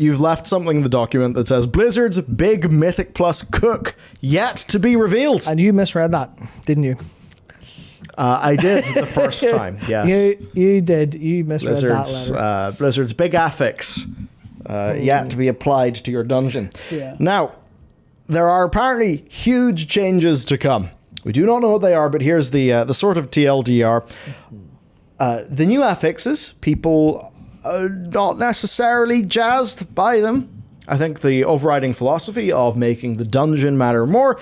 you've left something in the document that says Blizzard's big Mythic Plus cook yet to be revealed. And you misread that, didn't you? I did the first time, yes. You did. You misread Blizzard's, that letter. Blizzard's big affix yet to be applied to your dungeon. Yeah. Now, there are apparently huge changes to come. We do not know what they are, but here's the sort of TLDR. The new affixes, people are not necessarily jazzed by them. I think the overriding philosophy of making the dungeon matter more,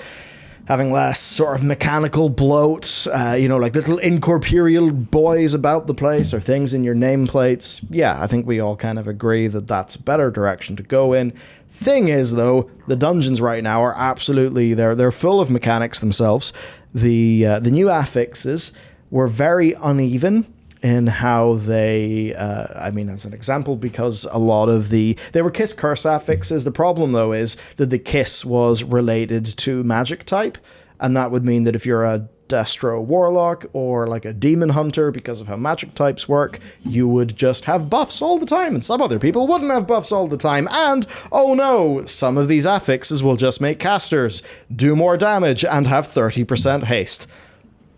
having less sort of mechanical bloat, like little incorporeal boys about the place or things in your nameplates. Yeah, I think we all kind of agree that that's a better direction to go in. Thing is, though, the dungeons right now are absolutely, they're full of mechanics themselves. The new affixes were very uneven in how they, as an example, because a lot of they were Kiss Curse affixes. The problem, though, is that the Kiss was related to magic type, and that would mean that if you're a Destro Warlock or like a Demon Hunter, because of how magic types work, you would just have buffs all the time, and some other people wouldn't have buffs all the time. And, oh no, some of these affixes will just make casters do more damage and have 30% haste.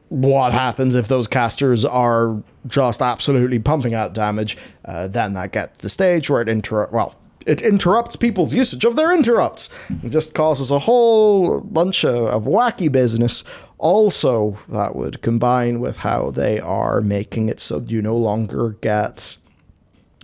What happens if those casters are just absolutely pumping out damage? Then that gets to the stage where it interrupts people's usage of their interrupts. It just causes a whole bunch of wacky business. Also, that would combine with how they are making it so you no longer get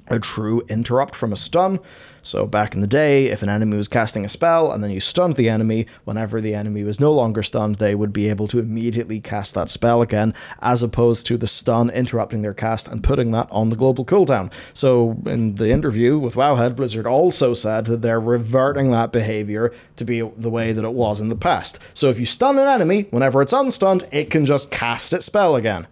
a true interrupt from a stun. So back in the day, if an enemy was casting a spell and then you stunned the enemy, whenever the enemy was no longer stunned, they would be able to immediately cast that spell again, as opposed to the stun interrupting their cast and putting that on the global cooldown. So in the interview with Wowhead, Blizzard also said that they're reverting that behavior to be the way that it was in the past. So if you stun an enemy, whenever it's unstunned, it can just cast its spell again.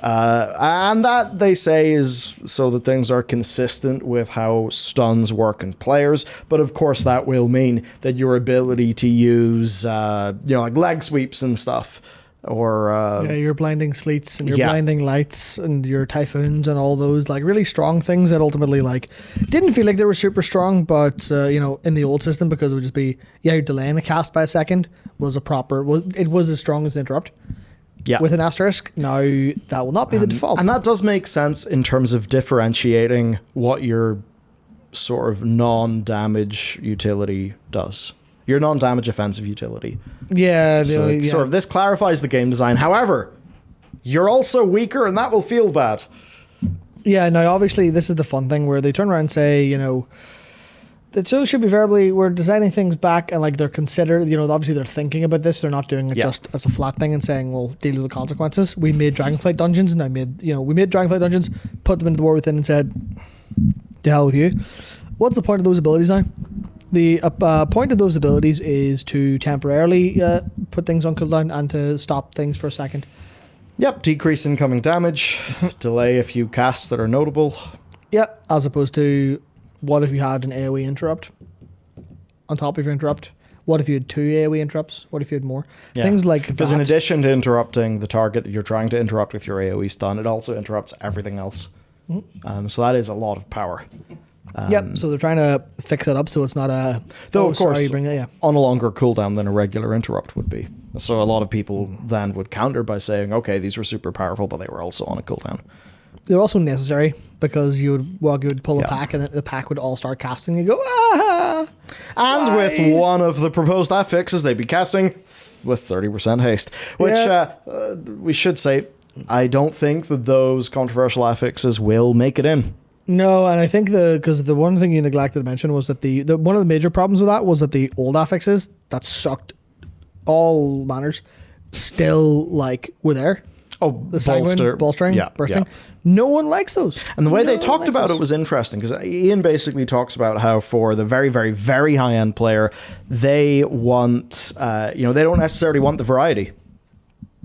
And that, they say, is so that things are consistent with how stuns work in players. But of course, that will mean that your ability to use, like leg sweeps and stuff, or your blinding sleets and your blinding lights and your typhoons and all those like really strong things that ultimately didn't feel like they were super strong, but in the old system, because it would just be you're delaying a cast by a second, it was as strong as an interrupt. Yeah. With an asterisk. Now, that will not be the default. And that does make sense in terms of differentiating what your sort of non-damage utility does. Your non-damage offensive utility. Yeah. This clarifies the game design. However, you're also weaker, and that will feel bad. Yeah, now, obviously, this is the fun thing where they turn around and say, it still should be variably, we're designing things back and they're considered, obviously they're thinking about this. They're not doing it just as a flat thing and saying, we'll deal with the consequences. We made Dragonflight dungeons and we made Dragonflight dungeons, put them into the War Within and said, to hell with you. What's the point of those abilities now? The point of those abilities is to temporarily put things on cooldown and to stop things for a second. Yep, decrease incoming damage, delay a few casts that are notable. Yep, as opposed to, what if you had an AoE interrupt on top of your interrupt? What if you had 2 AoE interrupts? What if you had more? Yeah. Things like that. Because in addition to interrupting the target that you're trying to interrupt with your AoE stun, it also interrupts everything else. Mm-hmm. So that is a lot of power. Yep, so they're trying to fix it up so it's not a... Though, of course, on a longer cooldown than a regular interrupt would be. So a lot of people then would counter by saying, okay, these were super powerful, but they were also on a cooldown. They're also necessary because you would pull a pack and the pack would all start casting and you go, ah! And why? With one of the proposed affixes, they'd be casting with 30% haste. Which, we should say, I don't think that those controversial affixes will make it in. No, and I think because the one thing you neglected to mention was that the one of the major problems with that was that the old affixes that sucked all manners still were there. Oh, the Sanguine, bolstering, bursting. Yeah. No one likes those. And the way they talked about it was interesting because Ian basically talks about how for the very, very, very high-end player, they want, they don't necessarily want the variety.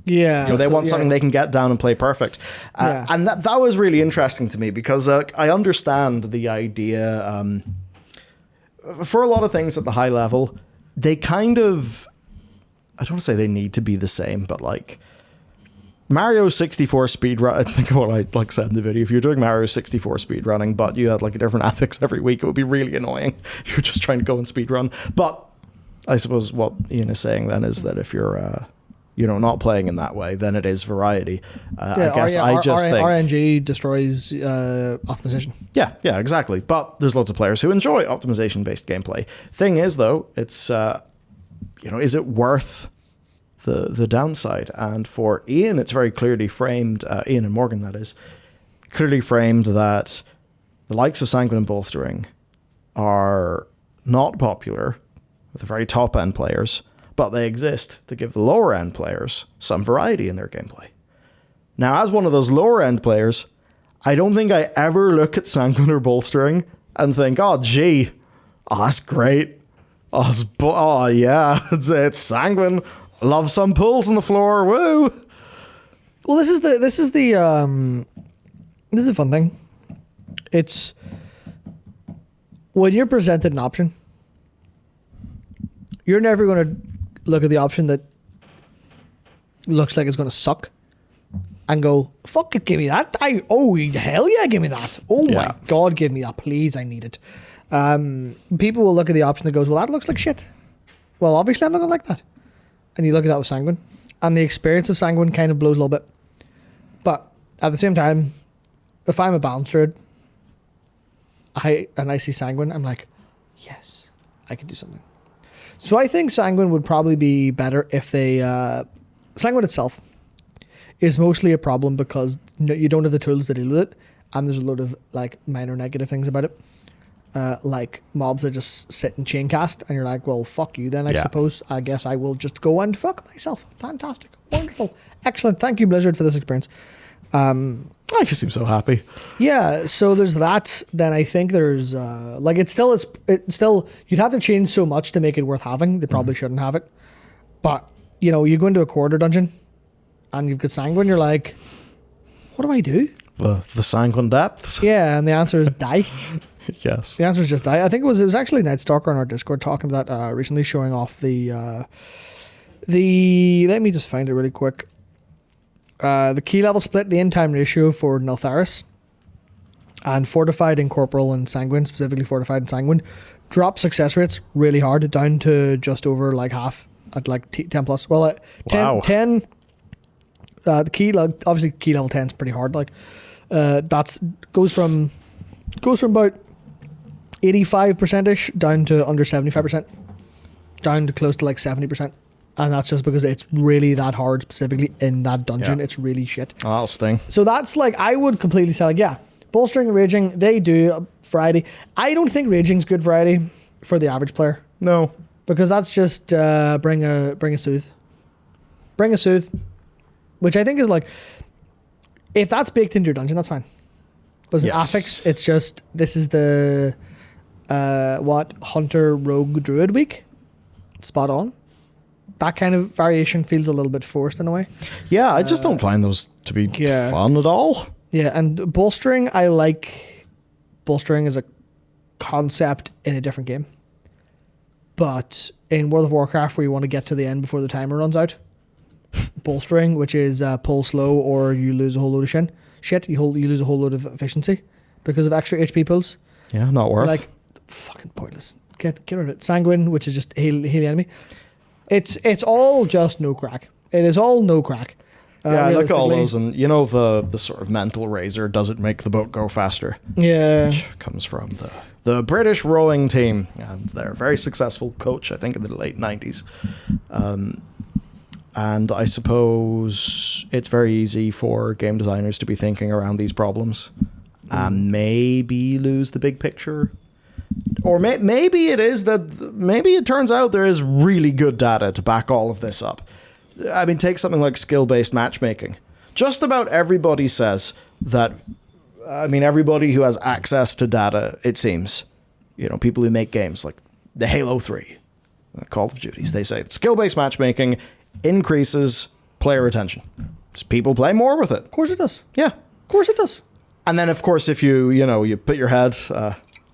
Yeah. They want something they can get down and play perfect. And that was really interesting to me because I understand the idea. For a lot of things at the high level, they kind of, I don't want to say they need to be the same, but Mario 64 speedrun. I think what I said in the video. If you're doing Mario 64 speedrunning, but you had like a different affix every week, it would be really annoying if you're just trying to go and speedrun. But I suppose what Ian is saying then is that if you're not playing in that way, then it is variety. I guess I just think RNG destroys optimization. Yeah, exactly. But there's lots of players who enjoy optimization-based gameplay. Thing is, though, it's is it worth the downside? And for Ian, it's very clearly framed. Ian and Morgan, that is, clearly framed that the likes of Sanguine and Bolstering are not popular with the very top end players, but they exist to give the lower end players some variety in their gameplay. Now, as one of those lower end players, I don't think I ever look at Sanguine or Bolstering and think, oh, gee, that's great. Oh, yeah, it's Sanguine. Love some pulls on the floor. Woo! Well, this is the fun thing. It's when you're presented an option, you're never going to look at the option that looks like it's going to suck and go, fuck it, give me that. Hell yeah, give me that. Oh my God, give me that. Please, I need it. People will look at the option that goes, well, that looks like shit. Well, obviously I'm not going to like that. And you look at that with Sanguine, and the experience of Sanguine kind of blows a little bit. But at the same time, if I'm a balance druid, and I see Sanguine, I'm like, yes, I can do something. So I think Sanguine would probably be better if they... Sanguine itself is mostly a problem because you don't have the tools to deal with it, and there's a load of like minor negative things about it. Like mobs that just sit and chain cast, and you're like, well, fuck you then, I suppose. I guess I will just go and fuck myself. Fantastic. Wonderful. Excellent. Thank you, Blizzard, for this experience. I just seem so happy. Yeah, so there's that. Then I think there's it's still you'd have to change so much to make it worth having. They probably shouldn't have it. But, you go into a quarter dungeon and you've got Sanguine, you're like, what do I do? The Sanguine depths. Yeah, and the answer is die. Yes. The answer is just die. I think it was actually Nightstalker on our Discord talking about that recently, showing off the let me just find it really quick. The key level split, the in-time ratio for Neltharis and Fortified, Incorporeal, and Sanguine, specifically Fortified and Sanguine, drop success rates really hard, down to just over like half at like 10 plus. Well, 10 the key, obviously key level 10 is pretty hard. That's goes from about 85%ish down to under 75%, down to close to like 70%. And that's just because it's really that hard, specifically in that dungeon. Yeah. It's really shit. Oh, that'll sting. So that's I would completely say Bolstering and Raging, they do variety. I don't think Raging's good variety for the average player. No. Because that's just bring a soothe. Bring a soothe. Which I think is if that's baked into your dungeon, that's fine. There's an affix, it's just, this is the, Hunter, Rogue, Druid week. Spot on. That kind of variation feels a little bit forced in a way. Yeah, I just don't find those to be fun at all. Yeah, and Bolstering, I like Bolstering as a concept in a different game. But in World of Warcraft, where you want to get to the end before the timer runs out, Bolstering, which is pull slow or you lose a whole load of shit, you lose a whole load of efficiency because of extra HP pulls. Yeah, not worth. Fucking pointless. Get rid of it. Sanguine, which is just heal the enemy. It's all just no crack. It is all no crack. Yeah, I look at all those, and the sort of mental razor, does it make the boat go faster? Yeah. Which comes from the British rowing team, and they're a very successful coach, I think, in the late 90s. And I suppose it's very easy for game designers to be thinking around these problems and maybe lose the big picture. Or maybe it turns out there is really good data to back all of this up. I mean, take something like skill-based matchmaking. Just about everybody says that, everybody who has access to data, it seems, people who make games like the Halo 3, Call of Duties, they say skill-based matchmaking increases player retention. Just people play more with it. Of course it does. Yeah. Of course it does. And then, of course, if you put your head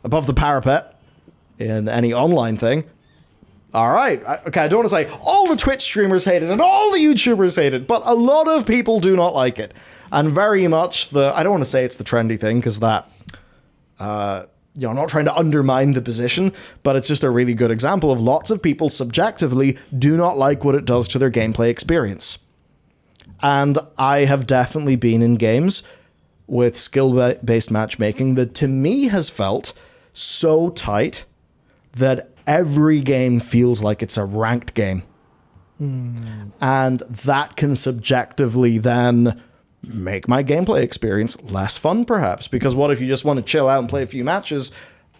above the parapet in any online thing, All right. Okay, I don't want to say all the Twitch streamers hate it and all the YouTubers hate it, but a lot of people do not like it. And very much I don't want to say it's the trendy thing, because that, I'm not trying to undermine the position, but it's just a really good example of lots of people subjectively do not like what it does to their gameplay experience. And I have definitely been in games with skill-based matchmaking that to me has felt so tight that every game feels like it's a ranked game. And that can subjectively then make my gameplay experience less fun, perhaps. Because what if you just want to chill out and play a few matches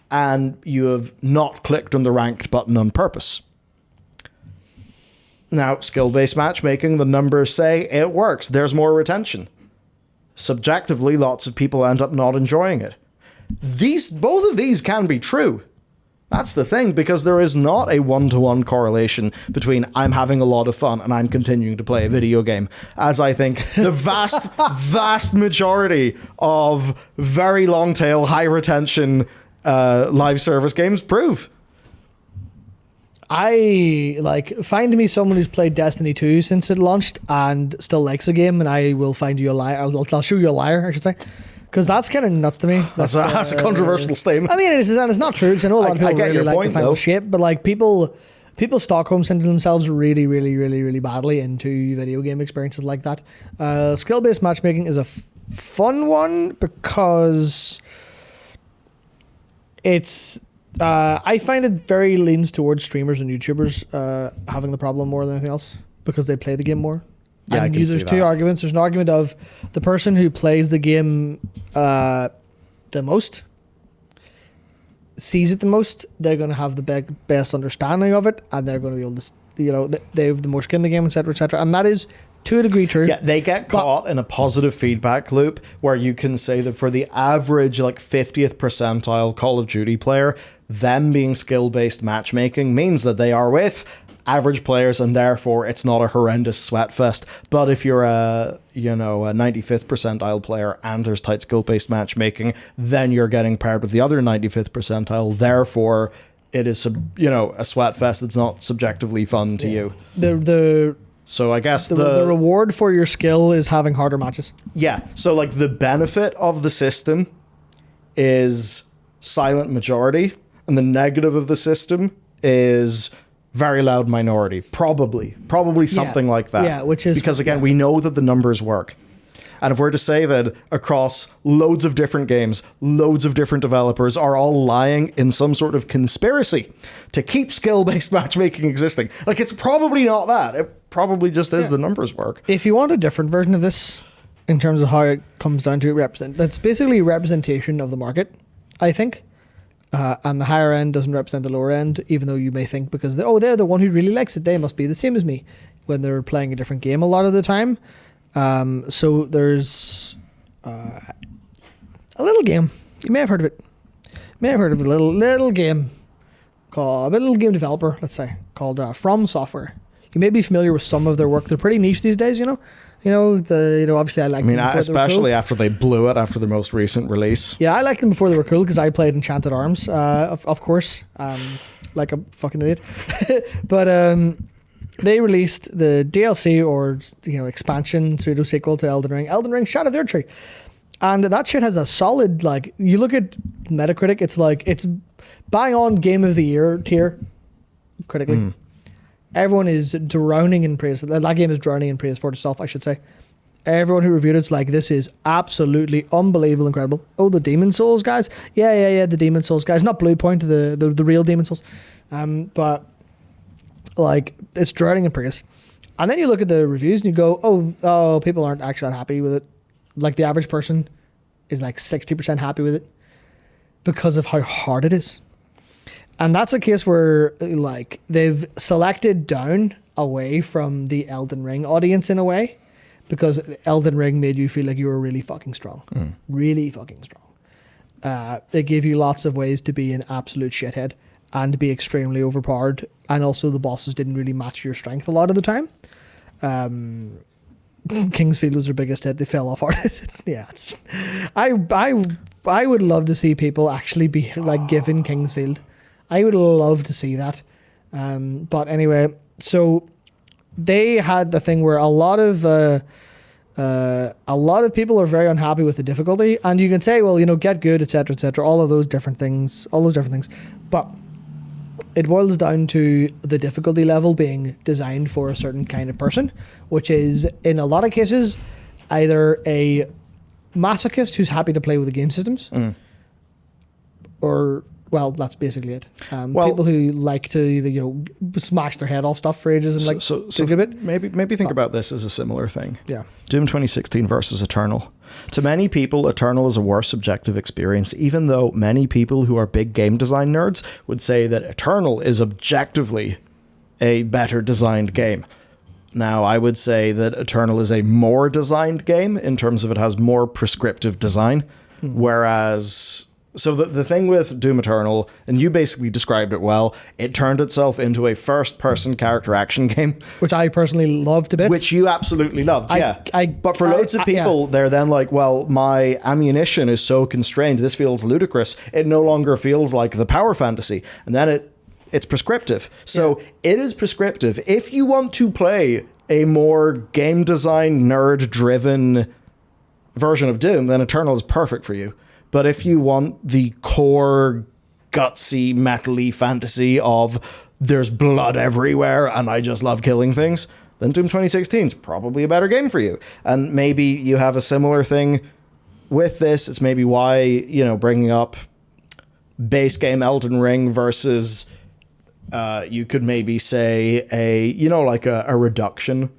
and you have not clicked on the ranked button on purpose? Now, skill-based matchmaking, the numbers say it works. There's more retention. Subjectively, lots of people end up not enjoying it. Both of these can be true. That's the thing, because there is not a one-to-one correlation between I'm having a lot of fun and I'm continuing to play a video game, as I think the vast majority of very long-tail, high-retention live service games prove. Find me someone who's played Destiny 2 since it launched and still likes the game, and I will find you a liar. I'll show you a liar, I should say. Because that's kind of nuts to me. That's a controversial statement. I mean, it's not true, because I know a lot of people really like the final shape, but like people Stockholm syndrome themselves really, really, really, really badly into video game experiences like that. Skill-based matchmaking is a fun one because it's... I find it very leans towards streamers and YouTubers having the problem more than anything else, because they play the game more. Yeah, and there's two arguments. There's an argument of the person who plays the game the most, sees it the most, they're going to have the best understanding of it, and they're going to be able to, they have the more skin in the game, etc., etc. And that is to a degree true. Yeah, they get caught in a positive feedback loop where you can say that for the average 50th percentile Call of Duty player, them being skill-based matchmaking means that they are with average players, and therefore it's not a horrendous sweat fest. But if you're a 95th percentile player and there's tight skill-based matchmaking, then you're getting paired with the other 95th percentile. Therefore, it is a sweat fest that's not subjectively fun to you. So I guess the reward for your skill is having harder matches. Yeah. So the benefit of the system is silent majority, and the negative of the system is very loud minority. Probably something like that. Yeah, which is... Because again, we know that the numbers work. And if we're to say that across loads of different games, loads of different developers are all lying in some sort of conspiracy to keep skill-based matchmaking existing, it's probably not that. It probably just is the numbers work. If you want a different version of this, in terms of how it comes down to that's basically representation of the market, I think. And the higher end doesn't represent the lower end, even though you may think because they're the one who really likes it, they must be the same as me, when they're playing a different game a lot of the time. So there's a little game. You may have heard of it. A little game called a little game developer, let's say, called From Software. You may be familiar with some of their work. They're pretty niche these days, obviously I like them. Especially after they blew it after their most recent release. Yeah, I liked them before they were cool because I played Enchanted Arms, of course, like a fucking idiot. But they released the DLC or expansion pseudo sequel to Elden Ring Shadow of the Erdtree. And that shit has a solid, you look at Metacritic, it's bang on Game of the Year tier critically. Everyone is drowning in praise. That game is drowning in praise for itself, I should say. Everyone who reviewed it's this is absolutely unbelievable, incredible. Oh, the Demon Souls guys? Yeah, the Demon Souls guys. Not Blue Point, the real Demon Souls. But it's drowning in praise. And then you look at the reviews and you go, oh, people aren't actually that happy with it. The average person is 60% happy with it because of how hard it is. And that's a case where they've selected down away from the Elden Ring audience in a way, because Elden Ring made you feel like you were really fucking strong. Really fucking strong. They gave you lots of ways to be an absolute shithead and to be extremely overpowered, and also the bosses didn't really match your strength a lot of the time. Kingsfield was their biggest hit. They fell off hard. Yeah, I would love to see people actually be given Kingsfield. I would love to see that. But anyway, so they had the thing where a lot of people are very unhappy with the difficulty, and you can say, well, get good, etc., all those different things, but it boils down to the difficulty level being designed for a certain kind of person, which is in a lot of cases either a masochist who's happy to play with the game systems, or that's basically it. People who like to smash their head off stuff for ages and so a bit. Maybe think about this as a similar thing. Yeah. Doom 2016 versus Eternal. To many people, Eternal is a worse subjective experience, even though many people who are big game design nerds would say that Eternal is objectively a better designed game. Now, I would say that Eternal is a more designed game in terms of it has more prescriptive design, whereas... So the thing with Doom Eternal, and you basically described it well, it turned itself into a first-person character action game. Which I personally loved a bit. Which you absolutely loved, But for loads of people, they're then like, well, my ammunition is so constrained, this feels ludicrous. It no longer feels like the power fantasy. And then it's prescriptive. So it is prescriptive. If you want to play a more game design, nerd-driven version of Doom, then Eternal is perfect for you. But if you want the core, gutsy, metal-y fantasy of there's blood everywhere and I just love killing things, then Doom 2016 is probably a better game for you. And maybe you have a similar thing with this. It's maybe why, bringing up base game Elden Ring versus you could maybe say a reduction,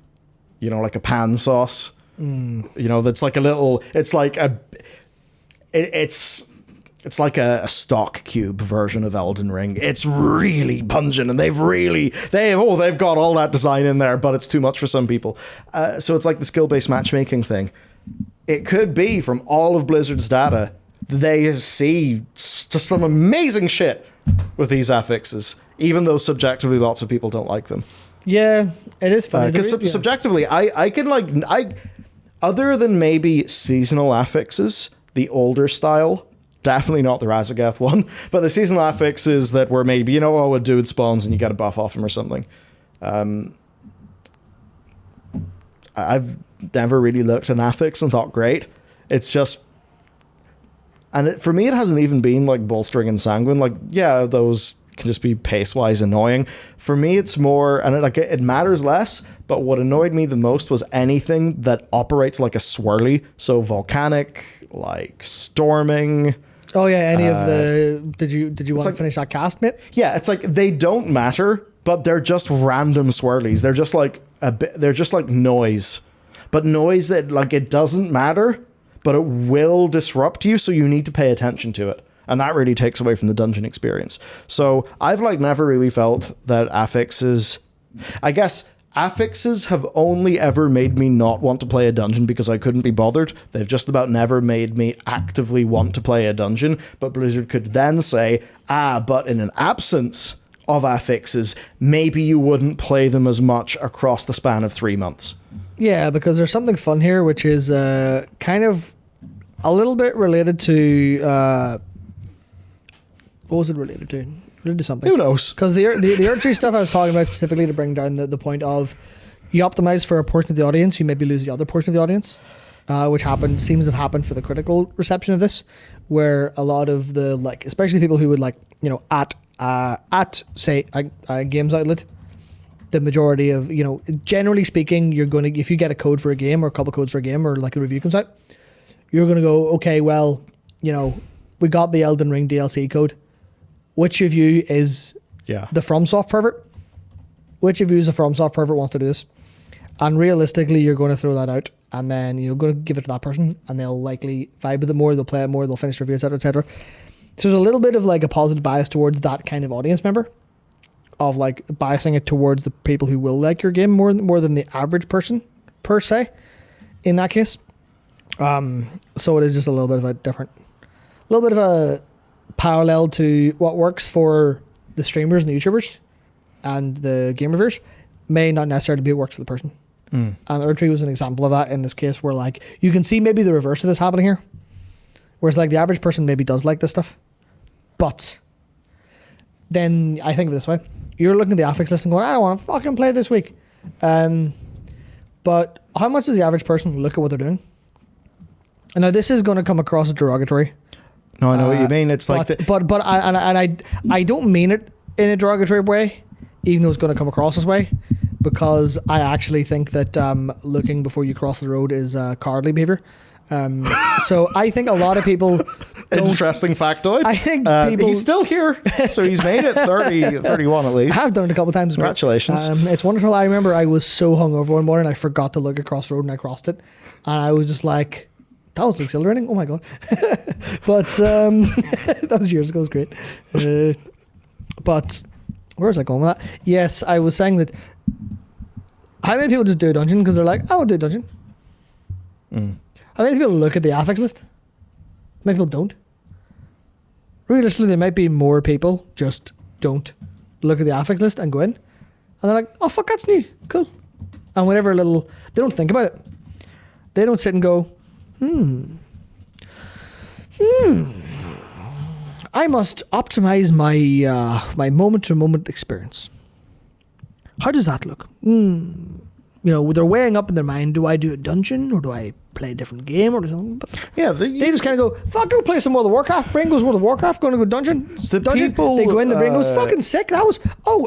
like a pan sauce. That's like a little... It's like a... It's like a stock cube version of Elden Ring. It's really pungent, and they've got all that design in there, but it's too much for some people. So it's like the skill-based matchmaking thing. It could be from all of Blizzard's data, they see just some amazing shit with these affixes, even though subjectively lots of people don't like them. Yeah, it is funny. Because subjectively, I can other than maybe seasonal affixes, the older style, definitely not the Razageth one, but the seasonal affixes that were maybe, a dude spawns and you get a buff off him or something. I've never really looked at an affix and thought, great. It's just... And for me, it hasn't even been like bolstering and sanguine. Those can just be pace-wise annoying. For me, it's more... And it matters less, but what annoyed me the most was anything that operates like a swirly. So volcanic, like storming... Oh yeah, any of the... Did you want to finish that cast, mate? Yeah, it's like they don't matter, but they're just random swirlies. They're just like they're just like noise. But noise that it doesn't matter, but it will disrupt you, so you need to pay attention to it. And that really takes away from the dungeon experience. So I've never really felt that affixes... I guess affixes have only ever made me not want to play a dungeon because I couldn't be bothered. They've just about never made me actively want to play a dungeon. But Blizzard could then say, but in an absence of affixes, maybe you wouldn't play them as much across the span of 3 months. Yeah, because there's something fun here, which is kind of a little bit related to... what was it related to? Related to something. Who knows? Because the archery stuff I was talking about specifically to bring down the point of you optimize for a portion of the audience, you maybe lose the other portion of the audience, which seems to have happened for the critical reception of this, where a lot of the, especially people who would at say a games outlet, the majority of, generally speaking, you're going to, if you get a code for a game or a couple of codes for a game or the review comes out, you're going to go, okay, well, we got the Elden Ring DLC code. Which of you is the FromSoft pervert? Which of you is a FromSoft pervert wants to do this? And realistically, you're going to throw that out, and then you're going to give it to that person, and they'll likely vibe with it more, they'll play it more, they'll finish the review, etc., etc. So there's a little bit of a positive bias towards that kind of audience member, of biasing it towards the people who will like your game more than the average person, per se, in that case. So it is just a little bit of a parallel to what works for the streamers and the YouTubers and the game reviewers may not necessarily be what works for the person. And Erdtree was an example of that in this case, where you can see maybe the reverse of this happening here, whereas the average person maybe does like this stuff, but then I think of it this way: you're looking at the affix list and going, I don't want to fucking play this week. But how much does the average person look at what they're doing? And now this is going to come across as derogatory. No, I know what you mean. It's like... I don't mean it in a derogatory way, even though it's going to come across this way, because I actually think that looking before you cross the road is cowardly behavior. So I think a lot of people... Interesting factoid. I think people... He's still here, so he's made it 31 at least. I have done it a couple of times. Congratulations. It's wonderful. I remember I was so hungover one morning, I forgot to look across the road and I crossed it. And I was just like... That was exhilarating. Oh my God. But that was years ago. It was great. But where was I going with that? Yes, I was saying that how many people just do a dungeon because they're like, I will do a dungeon. How many people look at the affix list? How many people don't? Realistically, there might be more people just don't look at the affix list and go in. And they're like, oh fuck, that's new. Cool. And whatever little, they don't think about it. They don't sit and go, I must optimize my moment-to-moment experience. How does that look? You know, they're weighing up in their mind, do I do a dungeon or do I play a different game or something? But yeah, they just kind of go, fuck, go play some World of Warcraft. Brain goes World of Warcraft, going to go dungeon. It's the dungeon. People, they go in, the brain goes, fucking sick. That was,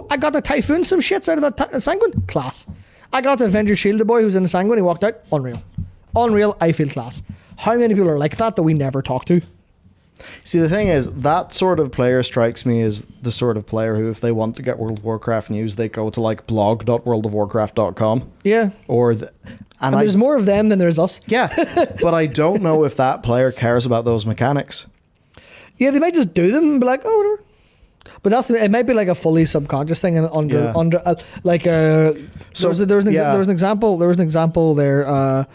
I got the Typhoon some shits out of that Sanguine. Class. I got to Avengers Shield, the boy who's in the Sanguine, he walked out. Unreal, I feel class. How many people are like that we never talk to? See, the thing is, that sort of player strikes me as the sort of player who, if they want to get World of Warcraft news, they go to like blog.worldofwarcraft.com. Yeah. And there's more of them than there's us. Yeah. But I don't know if that player cares about those mechanics. Yeah, they might just do them and be like, oh, whatever. But it might be like a fully subconscious thing and there was an example there.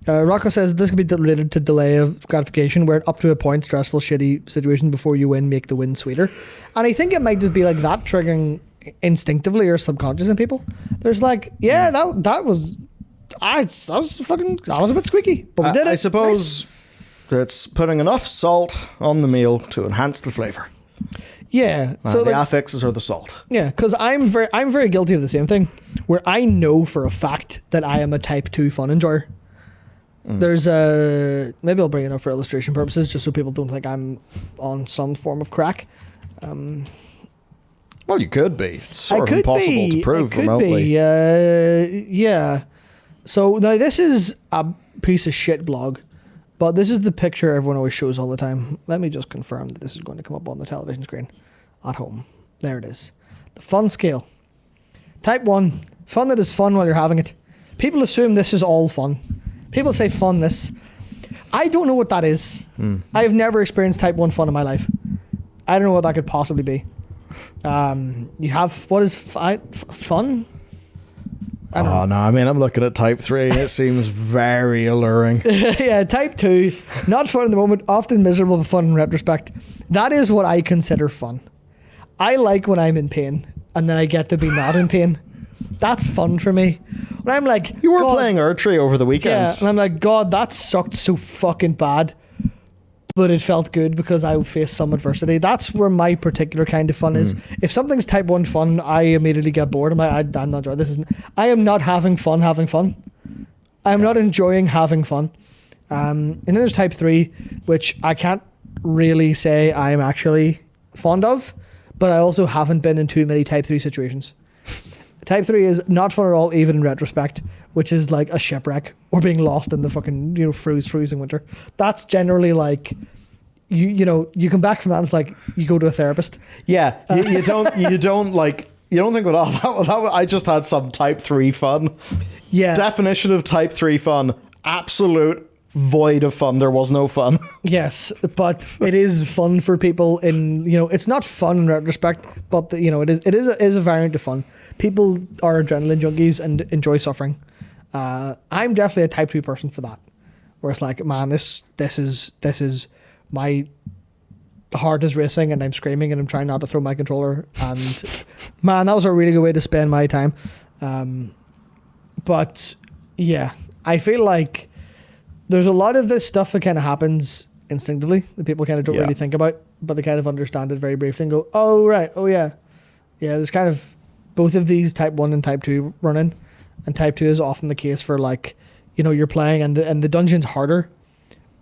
Rocco says this could be related to delay of gratification, where up to a point, stressful, shitty situation before you win, make the win sweeter. And I think it might just be like that triggering instinctively or subconscious in people. There's like, that was a bit squeaky, but we did it. I suppose it's putting enough salt on the meal to enhance the flavor. Yeah, so the affixes are the salt. Yeah, because I'm very guilty of the same thing, where I know for a fact that I am a type 2 fun enjoyer. There's maybe I'll bring it up for illustration purposes, just so people don't think I'm on some form of crack. Well, you could be. It's sort of impossible to prove remotely. Yeah. So now this is a piece of shit blog, but this is the picture everyone always shows all the time. Let me just confirm that this is going to come up on the television screen at home. There it is. The fun scale. Type 1, fun that is fun while you're having it. People assume this is all fun. People say fun this. I don't know what that is. I've never experienced type 1 fun in my life. I don't know what that could possibly be. You have, what is fun? Oh, no, I mean, I'm looking at type 3. It seems very alluring. Yeah, type 2, not fun in the moment, often miserable but fun in retrospect. That is what I consider fun. I like when I'm in pain and then I get to be not in pain. That's fun for me. When I'm like, you were playing Erdtree over the weekend. Yeah, and I'm like, God, that sucked so fucking bad. But it felt good because I faced some adversity. That's where my particular kind of fun is. If something's type 1 fun, I immediately get bored. I'm like, I'm not enjoying. I am not having fun. I'm not enjoying having fun. And then there's type 3, which I can't really say I'm actually fond of, but I also haven't been in too many type 3 situations. Type 3 is not fun at all, even in retrospect, which is like a shipwreck or being lost in the fucking, freezing winter. That's generally like, you come back from that and it's like, you go to a therapist. Yeah, you don't think, well, I just had some type 3 fun. Yeah. Definition of type 3 fun, absolute void of fun. There was no fun. Yes, but it is fun for people in, it's not fun in retrospect, but it is a variant of fun. People are adrenaline junkies and enjoy suffering. I'm definitely a type 3 person for that, where it's like, man, this is my heart is racing and I'm screaming and I'm trying not to throw my controller, and man, that was a really good way to spend my time. But yeah, I feel like there's a lot of this stuff that kind of happens instinctively that people kind of don't really think about, but they kind of understand it very briefly and go, oh right, oh yeah. Yeah, there's kind of both of these type 1 and type 2 running, and type 2 is often the case for like, you know, you're playing and the dungeon's harder,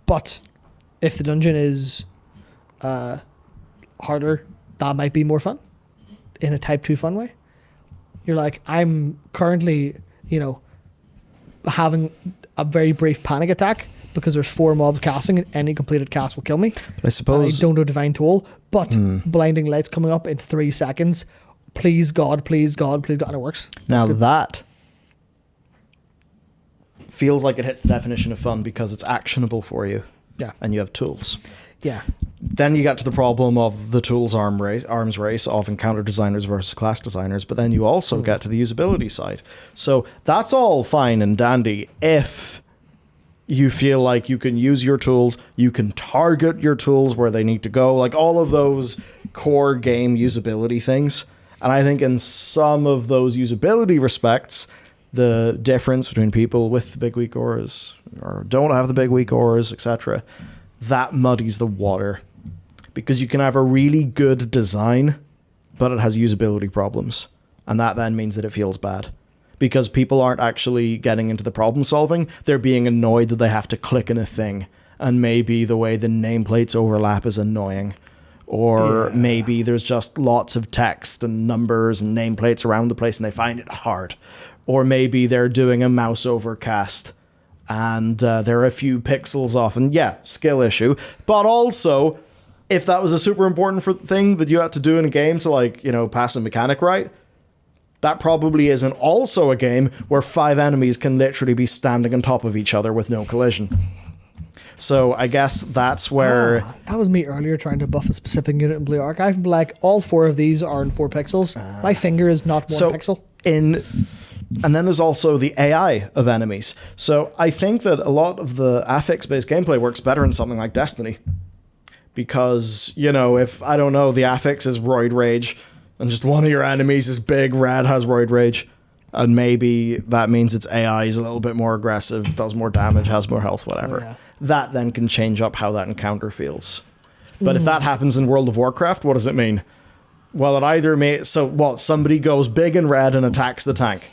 but if the dungeon is harder, that might be more fun in a type 2 fun way. You're like, I'm currently, you know, having a very brief panic attack because there's 4 mobs casting and any completed cast will kill me. But I suppose... And I don't know Divine Toll, but blinding lights coming up in 3 seconds. Please God, please God, please God, and it works. Now that feels like it hits the definition of fun because it's actionable for you. Yeah. And you have tools. Yeah. Then you get to the problem of the tools arms race of encounter designers versus class designers, but then you also get to the usability side. So that's all fine and dandy if you feel like you can use your tools, you can target your tools where they need to go, like all of those core game usability things. And I think in some of those usability respects, the difference between people with the big weak auras or don't have the big weak auras, etc., that muddies the water. Because you can have a really good design, but it has usability problems. And that then means that it feels bad. Because people aren't actually getting into the problem solving, they're being annoyed that they have to click in a thing. And maybe the way the nameplates overlap is annoying. Or maybe there's just lots of text and numbers and nameplates around the place and they find it hard. Or maybe they're doing a mouse overcast and they're a few pixels off. And yeah, skill issue. But also, if that was a super important thing that you had to do in a game to, like, you know, pass a mechanic right, that probably isn't also a game where 5 enemies can literally be standing on top of each other with no collision. So I guess that's where... that was me earlier trying to buff a specific unit in Blue Archive and be like, all 4 of these are in 4 pixels. My finger is not 1 pixel. And then there's also the AI of enemies. So I think that a lot of the affix-based gameplay works better in something like Destiny. Because, you know, if, I don't know, the affix is Roid Rage, and just one of your enemies is big, red, has Roid Rage, and maybe that means its AI is a little bit more aggressive, does more damage, has more health, whatever. Yeah. That then can change up how that encounter feels. But if that happens in World of Warcraft, what does it mean? Well, it either somebody goes big and red and attacks the tank.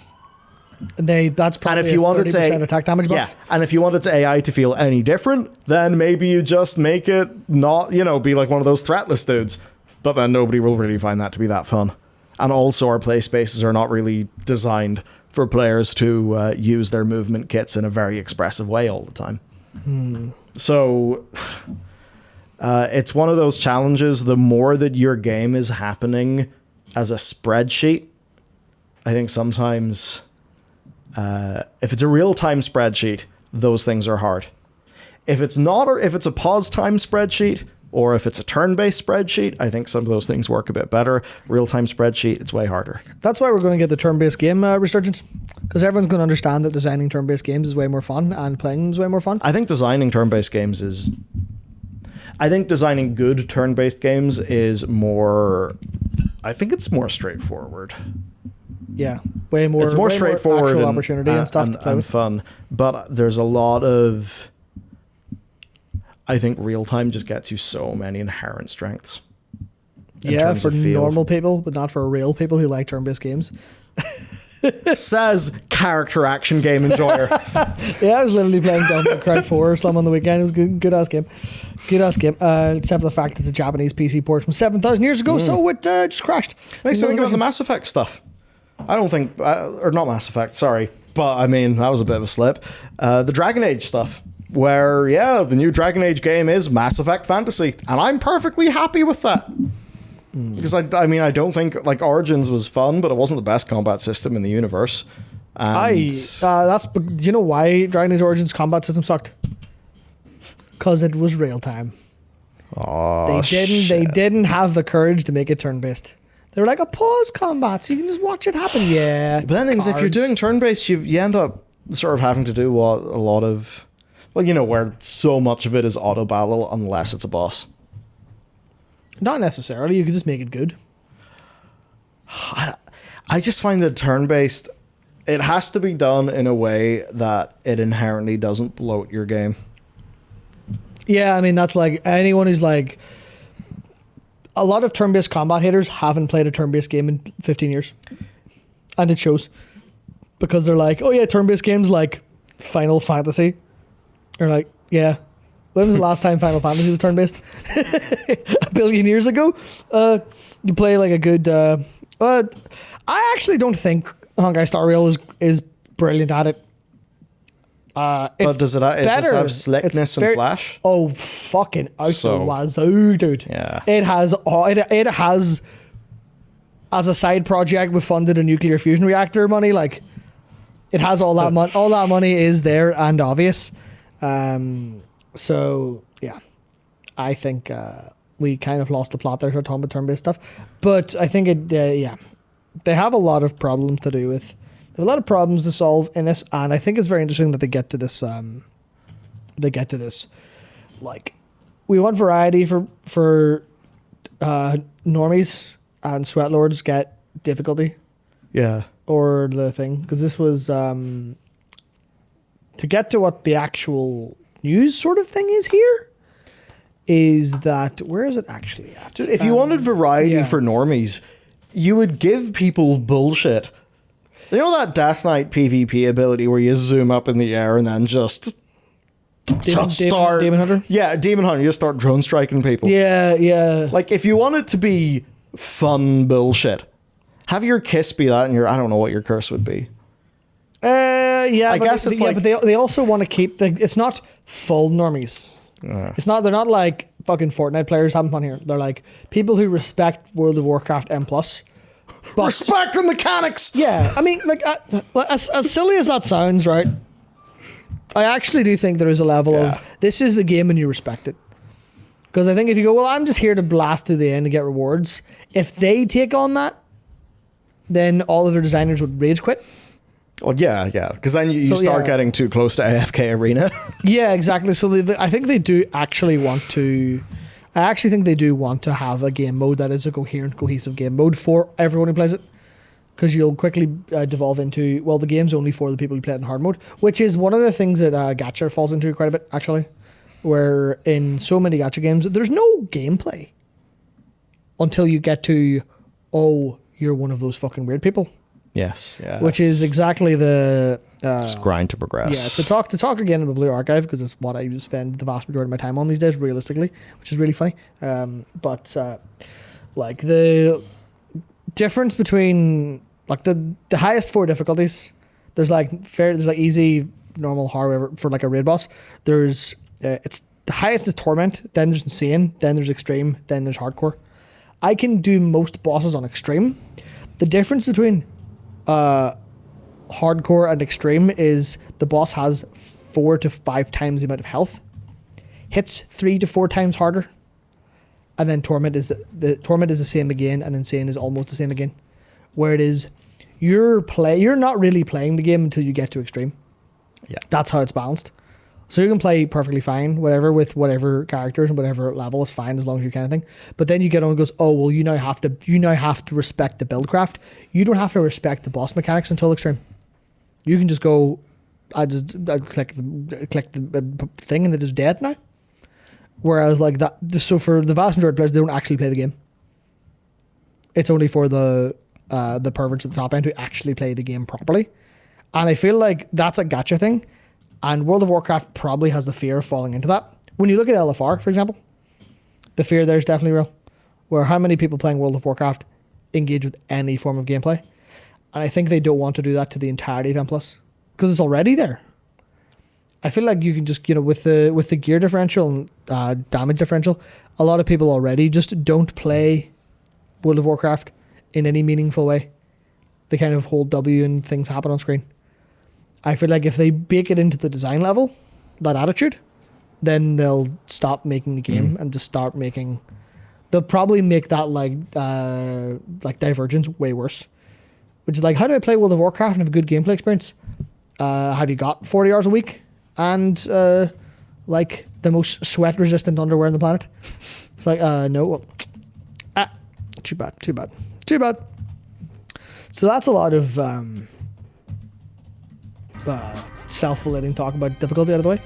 That's probably and if you wanted 30% attack damage buff. Yeah, and if you wanted AI to feel any different, then maybe you just make it not, you know, be like one of those threatless dudes. But then nobody will really find that to be that fun. And also our play spaces are not really designed for players to use their movement kits in a very expressive way all the time. So it's one of those challenges. The more that your game is happening as a spreadsheet, I think sometimes if it's a real-time spreadsheet, those things are hard. If it's not, or if it's a pause time spreadsheet, or if it's a turn-based spreadsheet, I think some of those things work a bit better. Real-time spreadsheet, it's way harder. That's why we're going to get the turn-based game resurgence, because everyone's going to understand that designing turn-based games is way more fun and playing them is way more fun. I think designing turn-based games is... I think designing good turn-based games is more... I think it's more straightforward. Yeah, way more. It's more straightforward actual and opportunity and stuff to play and with. fun. But there's a lot of... I think real time just gets you so many inherent strengths. Yeah, for normal people, but not for real people who like turn-based games. Says character action game enjoyer. Yeah, I was literally playing Devil May Cry 4 or something on the weekend. It was good ass game. Good ass game. Except for the fact that it's a Japanese PC port from 7,000 years ago, so it just crashed. Makes me think about the Mass Effect stuff. I don't think, or not Mass Effect, sorry. But I mean, that was a bit of a slip. The Dragon Age stuff. Where, yeah, the new Dragon Age game is Mass Effect Fantasy. And I'm perfectly happy with that. Because, I mean, I don't think, like, Origins was fun, but it wasn't the best combat system in the universe. And do you know why Dragon Age Origins combat system sucked? Because it was real time. Oh, They didn't have the courage to make it turn-based. They were like, a pause combat, so you can just watch it happen. Yeah. But then things, if you're doing turn-based, you end up sort of having to do what a lot of... Well, you know, where so much of it is auto battle unless it's a boss. Not necessarily. You could just make it good. I just find that turn-based, it has to be done in a way that it inherently doesn't bloat your game. Yeah, I mean, that's like anyone who's like, a lot of turn-based combat haters haven't played a turn-based game in 15 years. And it shows. Because they're like, oh yeah, turn-based games like Final Fantasy. Or like, yeah. When was the last time Final Fantasy was turn-based? A billion years ago. You play like a good... I actually don't think Honkai Star Rail is brilliant at it. But does it have slickness and flash? Oh, fucking out the wazoo, dude. Yeah. It has, as a side project, we funded a nuclear fusion reactor money. Like, it has all that money. All that money is there and obvious. So, yeah. I think we kind of lost the plot there for talking about turn-based stuff. But I think yeah. They have a lot of problems to do with... They have a lot of problems to solve in this, and I think it's very interesting that they get to this. Like, we want variety for normies, and sweatlords get difficulty. Yeah. Or the thing, because this was to get to what the actual news sort of thing is here. Is that where is it actually at? If you wanted variety for normies, you would give people bullshit. You know that Death Knight PvP ability where you zoom up in the air and then just start... Demon Hunter? Yeah, Demon Hunter. You just start drone striking people. Yeah. Like, if you want it to be fun bullshit, have your kiss be that and your... I don't know what your curse would be. Yeah, I guess it's like... But they also want to keep... It's not full normies. It's not... They're not like fucking Fortnite players having fun here. They're like people who respect World of Warcraft M+. But, respect the mechanics. Yeah, I mean, like as silly as that sounds, right? I actually do think there is a level of this is the game and you respect it. Because I think if you go, well, I'm just here to blast to the end and get rewards. If they take on that, then all of their designers would rage quit. Well, yeah, because then you start getting too close to AFK Arena. Yeah, exactly. So I think they do actually want to. I actually think they do want to have a game mode that is a coherent, cohesive game mode for everyone who plays it. Because you'll quickly devolve into, well, the game's only for the people who play it in hard mode, which is one of the things that Gacha falls into quite a bit, actually. Where in so many Gacha games, there's no gameplay until you get to, oh, you're one of those fucking weird people. Yes, yeah. Which is exactly the... just grind to progress. Yeah, to talk again in the Blue Archive, because it's what I spend the vast majority of my time on these days, realistically, which is really funny. Like the difference between like the highest four difficulties, there's like easy, normal, hard, whatever, for like a raid boss. There's it's the highest is torment, then there's insane, then there's extreme, then there's hardcore. I can do most bosses on extreme. The difference between hardcore and extreme is the boss has 4 to 5 times the amount of health, hits 3 to 4 times harder, and then torment is the same again, and insane is almost the same again. Where it is, you're not really playing the game until you get to extreme. Yeah, that's how it's balanced. So you can play perfectly fine, whatever, with whatever characters and whatever level is fine as long as you kind of thing. But then you get on and goes, oh well, you now have to respect the buildcraft. You don't have to respect the boss mechanics until extreme. You can just go, I click the thing and it is dead now. Whereas like that, so for the vast majority of players, they don't actually play the game. It's only for the perverts at the top end who actually play the game properly. And I feel like that's a gacha thing. And World of Warcraft probably has the fear of falling into that. When you look at LFR, for example, the fear there is definitely real. Where how many people playing World of Warcraft engage with any form of gameplay? And I think they don't want to do that to the entirety of M+, because it's already there. I feel like you can just, with the gear differential and damage differential, a lot of people already just don't play World of Warcraft in any meaningful way. They kind of hold W and things happen on screen. I feel like if they bake it into the design level, that attitude, then they'll stop making the game and just start making... They'll probably make that like Divergence way worse. Which is like, how do I play World of Warcraft and have a good gameplay experience? Have you got 40 hours a week? And like the most sweat-resistant underwear on the planet? It's like, no. Too bad. So that's a lot of... self-validating talk about difficulty out of the way.